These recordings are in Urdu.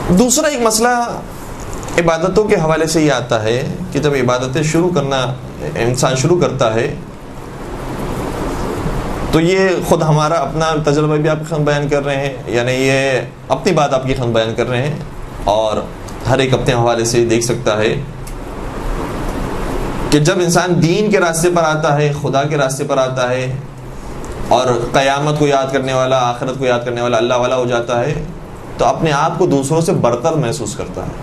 دوسرا ایک مسئلہ عبادتوں کے حوالے سے یہ آتا ہے کہ جب عبادتیں شروع کرنا انسان شروع کرتا ہے تو یہ خود ہمارا اپنا تجربہ بھی آپ کے خدمت بیان کر رہے ہیں، یعنی یہ اپنی بات آپ کی خدمت بیان کر رہے ہیں، اور ہر ایک اپنے حوالے سے دیکھ سکتا ہے کہ جب انسان دین کے راستے پر آتا ہے، خدا کے راستے پر آتا ہے اور قیامت کو یاد کرنے والا، آخرت کو یاد کرنے والا، اللہ والا ہو جاتا ہے، تو اپنے آپ کو دوسروں سے برتر محسوس کرتا ہے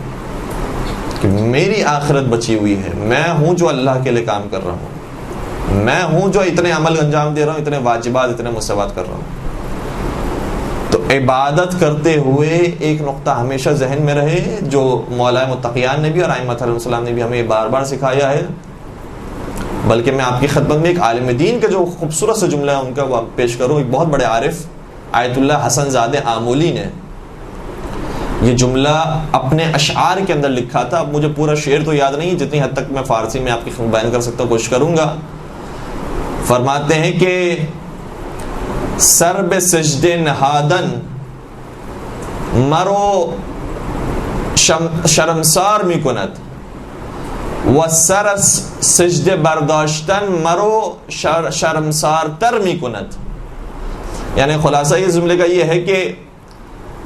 کہ میری آخرت بچی ہوئی ہے، میں ہوں جو اللہ کے لیے کام کر رہا ہوں، میں ہوں جو اتنے عمل انجام دے رہا ہوں، اتنے واجبات، اتنے مستحبات کر رہا ہوں۔ تو عبادت کرتے ہوئے ایک نقطہ ہمیشہ ذہن میں رہے جو مولا متقیان نے بھی اور ائمہ علیہ السلام نے بھی ہمیں بار بار سکھایا ہے، بلکہ میں آپ کی خدمت میں ایک عالم دین کا جو خوبصورت سے جملہ ہے ان کا وہ پیش کروں۔ ایک بہت بڑے عارف آیت اللہ حسن زادہ آمولی نے یہ جملہ اپنے اشعار کے اندر لکھا تھا۔ اب مجھے پورا شعر تو یاد نہیں، جتنی حد تک میں فارسی میں آپ کی خدمت بیان کر سکتا ہوں کوشش کروں گا۔ فرماتے ہیں کہ سر بے سجدے نہادن مرو شرمسار می کند و سر سجدے برداشتن مرو شرمسار تر می کند۔ یعنی خلاصہ یہ جملے کا یہ ہے کہ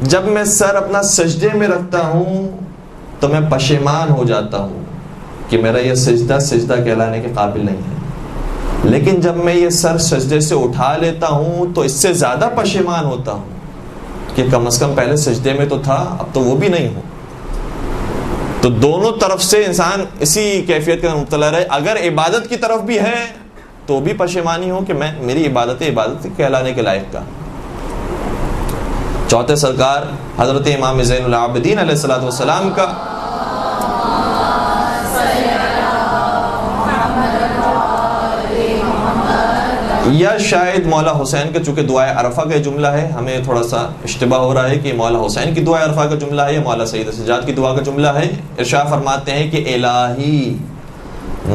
جب میں سر اپنا سجدے میں رکھتا ہوں تو میں پشیمان ہو جاتا ہوں کہ میرا یہ سجدہ سجدہ کہلانے کے قابل نہیں ہے، لیکن جب میں یہ سر سجدے سے اٹھا لیتا ہوں تو اس سے زیادہ پشیمان ہوتا ہوں کہ کم از کم پہلے سجدے میں تو تھا، اب تو وہ بھی نہیں ہوں۔ تو دونوں طرف سے انسان اسی کیفیت کے مبتلا رہے، اگر عبادت کی طرف بھی ہے تو بھی پشیمانی ہو کہ میں میری عبادت کہلانے کے لائق کا۔ چوتھے سرکار حضرت امام زین العابدین علیہ الصلوۃ والسلام کا یا شاید مولا حسین کا، چونکہ دعائے عرفہ کا جملہ ہے، ہمیں تھوڑا سا اشتباہ ہو رہا ہے کہ مولا حسین کی دعائے عرفہ کا جملہ ہے یا مولا سید سجاد کی دعا کا جملہ ہے۔ ارشاد فرماتے ہیں کہ الہی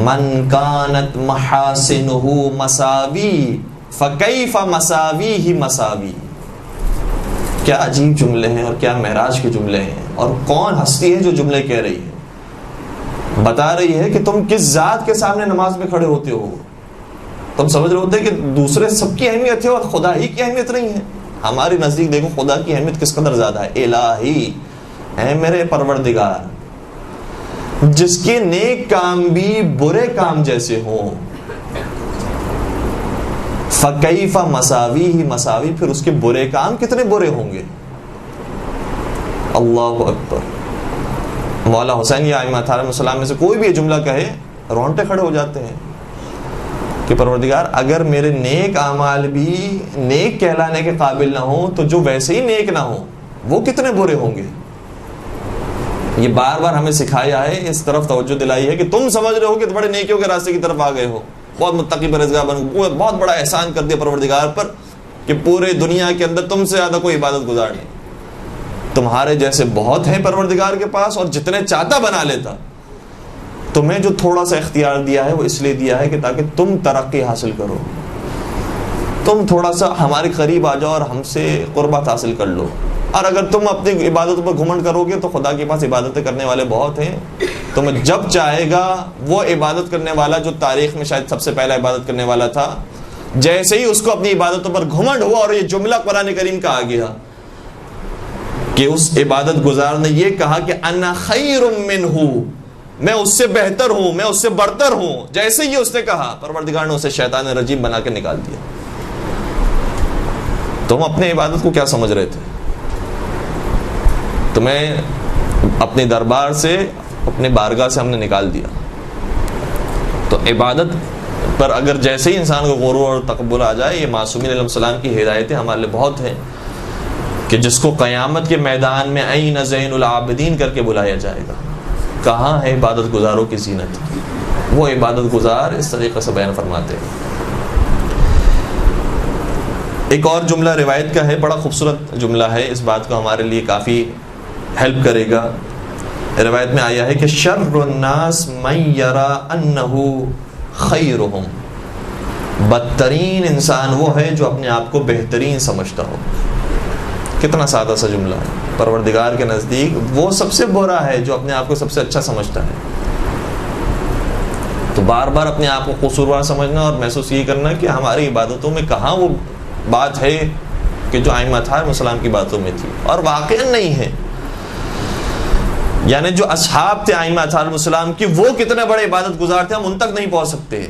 من کانت محاسنہ مساوی فکیف مساویہ مساوی۔ کیا عجیب جملے ہیں اور کیا معراج کے جملے ہیں، اور کون ہستی ہے جو جملے کہہ رہی ہے، بتا رہی ہے کہ تم کس ذات کے سامنے نماز میں کھڑے ہوتے ہو۔ تم سمجھ رہے ہوتے کہ دوسرے سب کی اہمیت ہے اور خدا ہی کی اہمیت نہیں ہے۔ ہماری نزدیک دیکھو خدا کی اہمیت کس قدر زیادہ ہے۔ الہی، اے میرے پروردگار، جس کے نیک کام بھی برے کام جیسے ہوں، فکیف مساوی ہی مساوی، پھر اس کے برے کام کتنے برے ہوں گے۔ اللہ اکبر۔ مولا حسین یا ائمہ علیہ السلام میں سے کوئی بھی یہ جملہ کہے رونٹے کھڑے ہو جاتے ہیں کہ پروردگار اگر میرے نیک اعمال بھی نیک کہلانے کے قابل نہ ہوں تو جو ویسے ہی نیک نہ ہوں وہ کتنے برے ہوں گے۔ یہ بار بار ہمیں سکھایا ہے، اس طرف توجہ دلائی ہے کہ تم سمجھ رہے ہو کہ بڑے نیکیوں کے راستے کی طرف آ گئے ہو، بہت متقی پرہیزگار بن گئے، بہت بڑا احسان کر دیا پروردگار پر کہ پورے دنیا کے اندر تم سے زیادہ کوئی عبادت گزار نہیں، تمہارے جیسے بہت ہیں پروردگار کے پاس اور جتنے چاہتا بنا لیتا۔ تمہیں جو تھوڑا سا اختیار دیا ہے وہ اس لیے دیا ہے کہ تاکہ تم ترقی حاصل کرو، تم تھوڑا سا ہمارے قریب آ جاؤ اور ہم سے قربت حاصل کر لو۔ اور اگر تم اپنی عبادتوں پر گھمنڈ کرو گے تو خدا کے پاس عبادتیں کرنے والے بہت ہیں، تمہیں جب چاہے گا وہ عبادت کرنے والا جو تاریخ میں شاید سب سے پہلا عبادت کرنے والا تھا، جیسے ہی اس کو اپنی عبادتوں پر گھمنڈ ہوا اور یہ جملہ قرآن کریم کا آ گیا کہ اس عبادت گزار نے یہ کہا کہ انا خیر منہ، میں اس سے بہتر ہوں، میں اس سے برتر ہوں، جیسے ہی اس نے کہا پروردگار نے اسے شیطان رجیم بنا کے نکال دیا۔ تم اپنے عبادت کو کیا سمجھ رہے تھے؟ تمہیں اپنے دربار سے، اپنے بارگاہ سے ہم نے نکال دیا۔ تو عبادت پر اگر جیسے ہی انسان کو غرور اور تکبر آ جائے، یہ معصومین علیہ السلام کی ہدایتیں ہمارے لیے بہت ہیں کہ جس کو قیامت کے میدان میں این زین العابدین کر کے بلایا جائے گا۔ کہاں ہے عبادت گزاروں کی زینت؟ وہ عبادت گزار اس طریقے سے بیان فرماتے ہیں۔ ایک اور جملہ روایت کا ہے، بڑا خوبصورت جملہ ہے، اس بات کو ہمارے لیے کافی ہیلپ کرے گا۔ روایت میں آیا ہے کہ شر الناس من یرا انہ خیرہم، بدترین انسان وہ ہے جو اپنے آپ کو بہترین سمجھتا ہو۔ کتنا سادہ سا جملہ ہے، پروردگار کے نزدیک وہ سب سے برا ہے جو اپنے آپ کو سب سے اچھا سمجھتا ہے. تو بار بار اپنے آپ کو قصوروار سمجھنا اور محسوس یہ کرنا کہ ہماری عبادتوں میں کہاں وہ بات ہے کہ جو ائمہ اطہار السلام کی باتوں میں تھی، اور واقعا نہیں ہے. یعنی جو اصحاب تھے ائمہ اطہار السلام کی، وہ کتنے بڑے عبادت گزار تھے، ہم ان تک نہیں پہنچ سکتے.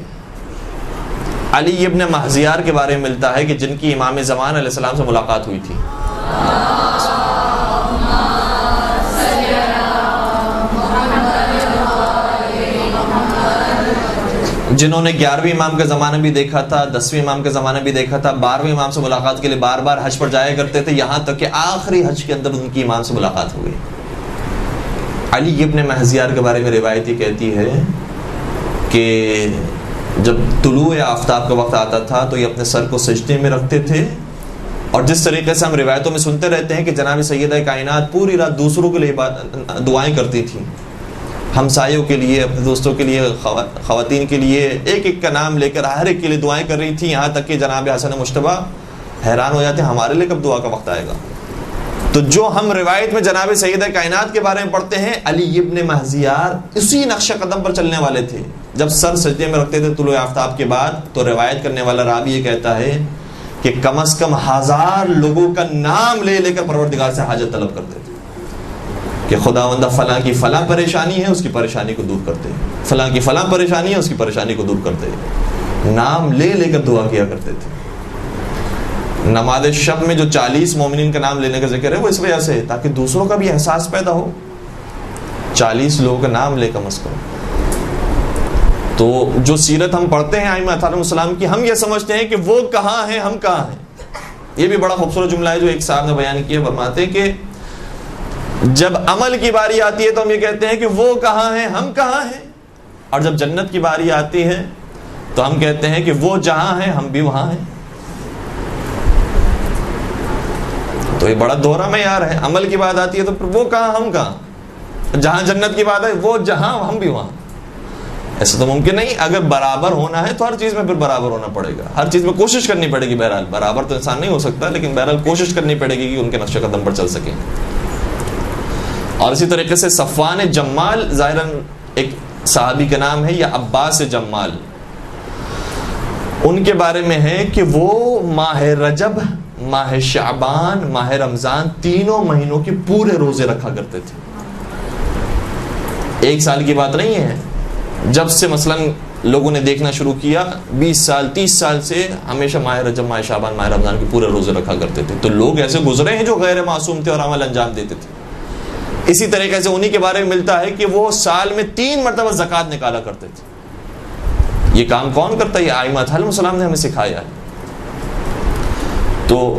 علی ابن محزیار کے بارے میں ملتا ہے کہ جن کی امام زمان علیہ السلام سے ملاقات ہوئی تھی. جنہوں نے 11ویں امام کا زمانہ بھی دیکھا تھا، 10ویں امام کا زمانہ بھی دیکھا تھا، 12ویں امام سے ملاقات کے لیے بار بار حج پر جایا کرتے تھے، یہاں تک کہ آخری حج کے اندر ان کی امام سے ملاقات ہو گئی. علی ابن محزیار کے بارے میں روایت یہ کہتی ہے کہ جب طلوع آفتاب کا وقت آتا تھا تو یہ اپنے سر کو سجدے میں رکھتے تھے، اور جس طریقے سے ہم روایتوں میں سنتے رہتے ہیں کہ جناب سیدہ کائنات پوری رات دوسروں کے لیے دعائیں کرتی تھیں، ہمسایوں کے لیے، اپنے دوستوں کے لیے، خواتین کے لیے، ایک ایک کا نام لے کر ہر ایک کے لیے دعائیں کر رہی تھی، یہاں تک کہ جناب حسن مجتبیٰ حیران ہو جاتے ہیں ہمارے لیے کب دعا کا وقت آئے گا. تو جو ہم روایت میں جناب سیدہ کائنات کے بارے میں پڑھتے ہیں، علی ابن محزیار اسی نقش قدم پر چلنے والے تھے. جب سر سجدے میں رکھتے تھے طلوع آفتاب کے بعد، تو روایت کرنے والا راوی یہ کہتا ہے کہ کم از کم 1000 لوگوں کا نام لے لے کر پروردگار سے حاجت طلب کرتے تھے کہ خداوندہ فلاں کی فلاں پریشانی ہے، اس کی پریشانی کو دور کرتے ہیں، فلاں کی فلاں پریشانی ہے، اس کی پریشانی کو دور کرتے ہیں. نام لے لے کر دعا کیا کرتے تھے. نماز شب میں جو 40 مومنین کا نام لینے کا ذکر ہے وہ اس وجہ سے ہے تاکہ دوسروں کا بھی احساس پیدا ہو. 40 لوگوں کا نام لے کم از کم. تو جو سیرت ہم پڑھتے ہیں ائمہ اطہار السلام کی، ہم یہ سمجھتے ہیں کہ وہ کہاں ہیں، ہم کہاں ہیں. یہ بھی بڑا خوبصورت جملہ ہے جو ایک صاحب نے بیان کیا، فرماتے ہیں کہ جب عمل کی باری آتی ہے تو ہم یہ کہتے ہیں کہ وہ کہاں ہیں، ہم کہاں ہیں، اور جب جنت کی باری آتی ہے تو ہم کہتے ہیں کہ وہ جہاں ہیں ہم بھی وہاں ہیں. تو یہ بڑا دوہرا معیار ہے. عمل کی بات آتی ہے تو وہ کہاں ہم کہاں، جہاں جنت کی بات ہے وہ جہاں ہم بھی وہاں. ایسا تو ممکن نہیں. اگر برابر ہونا ہے تو ہر چیز میں پھر برابر ہونا پڑے گا، ہر چیز میں کوشش کرنی پڑے گی. بہرحال برابر تو انسان نہیں ہو سکتا، لیکن بہرحال کوشش کرنی پڑے گی کہ ان کے نقش قدم پر چل سکیں. اور اسی طریقے سے صفوان جمال ظاہراً ایک صحابی کا نام ہے، یا عباس جمال، ان کے بارے میں ہے کہ وہ ماہ رجب، ماہ شعبان، ماہ رمضان، تینوں مہینوں کے پورے روزے رکھا کرتے تھے. ایک سال کی بات نہیں ہے. جب سے مثلا لوگوں نے دیکھنا شروع کیا 20 سال 30 سال سے ہمیشہ ماہ رجب، ماہ شعبان، ماہ رمضان کے پورے روزے رکھا کرتے تھے. تو لوگ ایسے گزرے ہیں جو غیر معصوم تھے اور عمل انجام دیتے تھے. اسی طریقے سے انہی کے بارے میں ملتا ہے کہ وہ سال میں 3 مرتبہ زکوٰۃ نکالا کرتے تھے. یہ کام کون کرتا ہے؟ یہ ائمہ اطہار السلام نے ہمیں سکھایا ہے. تو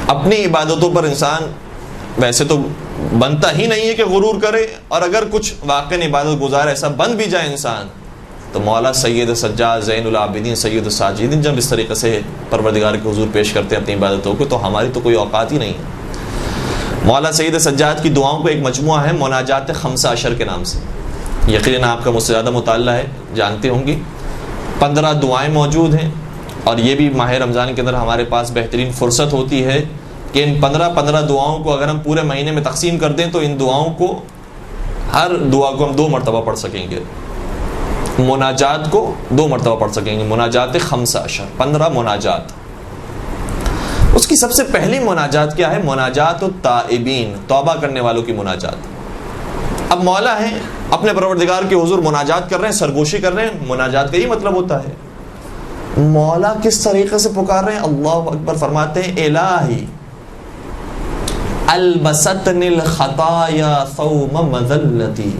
اپنی عبادتوں پر انسان ویسے تو بنتا ہی نہیں ہے کہ غرور کرے، اور اگر کچھ واقعی عبادت گزار ایسا بن بھی جائے انسان، تو مولا سید سجاد زین العابدین سید الساجدین جب اس طریقے سے پروردگار کے حضور پیش کرتے ہیں اپنی عبادتوں کو، تو ہماری تو کوئی اوقات ہی نہیں ہے. مولا سید سجاد کی دعاؤں کو ایک مجموعہ ہے مناجات 15 کے نام سے. یقیناً آپ کا مجھ سے زیادہ مطالعہ ہے، جانتے ہوں گی. 15 دعائیں موجود ہیں، اور یہ بھی ماہ رمضان کے اندر ہمارے پاس بہترین فرصت ہوتی ہے کہ ان 15 دعاؤں کو اگر ہم پورے مہینے میں تقسیم کر دیں تو ان دعاؤں کو، ہر دعا کو ہم 2 مرتبہ پڑھ سکیں گے. مناجات کو 2 مرتبہ پڑھ سکیں گے. مناجات 15 مناجات. اس کی سب سے پہلی مناجات کیا ہے؟ مناجات التائبین، توبہ کرنے والوں کی مناجات. اب مولا ہیں اپنے پروردگار کے حضور مناجات کر رہے ہیں، سرگوشی کر رہے ہیں. مناجات کا یہ مطلب ہوتا ہے مولا کس طریقے سے پکار رہے ہیں. اللہ اکبر. فرماتے ہیں الہی البستنی الخطایا ثوب مذلتی،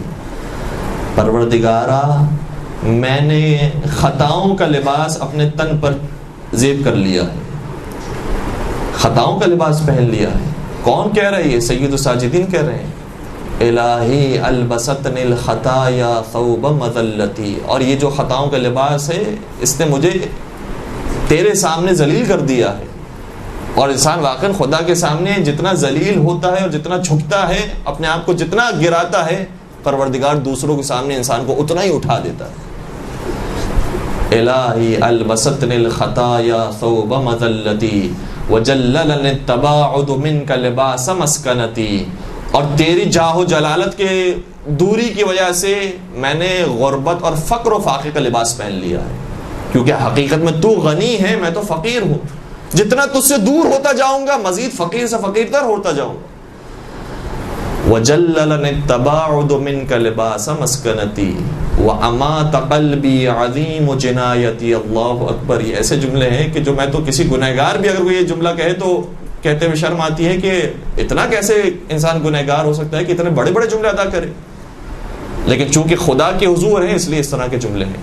پروردگارا میں نے خطاؤں کا لباس اپنے تن پر زیب کر لیا ہے، خطاؤں کا لباس پہن لیا ہے. کون کہہ رہا ہے؟ یہ سید الساجدین کہہ رہے ہیں. الہی البستنی الخطایا ثوب مذلتی، اور یہ جو خطاؤں کا لباس ہے اس نے مجھے تیرے سامنے ذلیل کر دیا ہے. اور انسان واقعا خدا کے سامنے جتنا ذلیل ہوتا ہے اور جتنا جھکتا ہے، اپنے آپ کو جتنا گراتا ہے، پروردگار دوسروں کے سامنے انسان کو اتنا ہی اٹھا دیتا ہے. الہی البستنی الخطایا ثوب مذلتی وجللنی التباعد منک لباس مسکنتی اور تیری جاہ و جلالت کے دوری کی وجہ سے میں نے غربت اور فقر و فاقے کا لباس پہن لیا ہے، کیونکہ حقیقت میں تو غنی ہے، میں تو فقیر ہوں. جتنا تجھ سے دور ہوتا جاؤں گا مزید فقیر سے فقیر تر ہوتا جاؤں گا. وَجَلَّلَنِ التَّبَاعُدُ مِنْكَ لِبَاسَ مَسْكَنَتِي وَأَمَاتَ قَلْبِي عَظِيمُ جِنَایَتِي. اللہ اکبر. یہ ایسے جملے ہیں کہ جو میں تو کسی گنہگار بھی اگر وہ یہ جملہ کہے تو کہتے ہوئے شرم آتی ہے کہ اتنا کیسے انسان گنہگار ہو سکتا ہے کہ اتنے بڑے بڑے جملے ادا کرے. لیکن چونکہ خدا کے حضور ہیں اس لیے اس طرح کے جملے ہیں.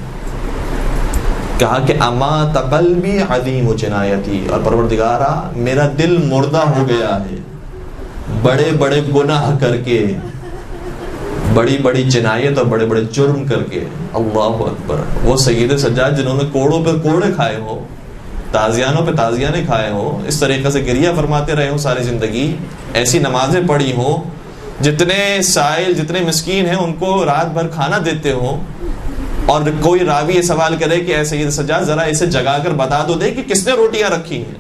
کہا کہ امات قلبی عظیم جنایتی، اور پروردگارا میرا دل مردہ ہو گیا ہے بڑے بڑے گناہ کر کے، بڑی بڑی جنایت اور بڑے بڑے جرم کر کے. اللہ اکبر. وہ سید سجاد جنہوں نے کوڑوں پہ کوڑے کھائے ہو، تازیانوں پہ تازیانے کھائے ہو، اس طریقے سے گریہ فرماتے رہے ہوں ساری زندگی، ایسی نمازیں پڑھی ہوں، جتنے سائل جتنے مسکین ہیں ان کو رات بھر کھانا دیتے ہوں، اور کوئی راوی یہ سوال کرے کہ اے سید سجاد ذرا اسے جگا کر بتا دو دے کہ کس نے روٹیاں رکھی ہیں،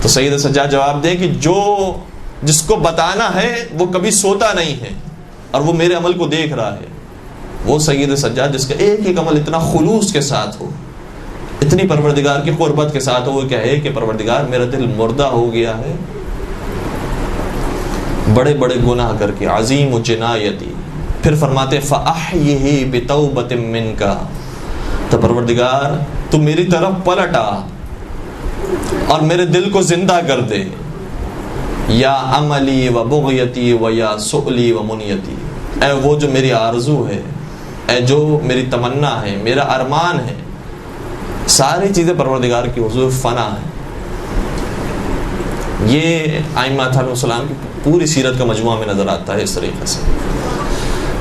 تو سید سجاد جواب دے کہ جس کو بتانا ہے وہ کبھی سوتا نہیں ہے اور وہ میرے عمل کو دیکھ رہا ہے. وہ سید سجاد جس کا ایک ایک عمل اتنا خلوص کے ساتھ ہو، اتنی پروردگار کی قربت کے ساتھ ہو، وہ کہے کہ پروردگار میرا دل مردہ ہو گیا ہے بڑے بڑے گناہ کر کے، عظیم جنایتی. پھر فرماتے فَأَحْيِهِ بِتَوْبَةٍ مِّنْكَ، تو پروردگار تو میری طرف پلٹ آ اور میرے دل کو زندہ کر دے. یا عملی و بغیتی و یا سؤلی و منیتی، اے وہ جو میری آرزو ہے، اے جو میری تمنا ہے، میرا ارمان ہے، ساری چیزیں پروردگار کی حضور فنا ہے. یہ ائمہ علیہ السلام کی پوری سیرت کا مجموعہ میں نظر آتا ہے اس طریقے سے.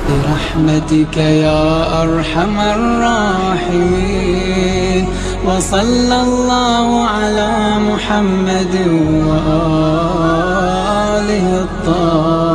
برحمتك يا أرحم الراحمين وصلى الله على محمد وآله الطاهرين.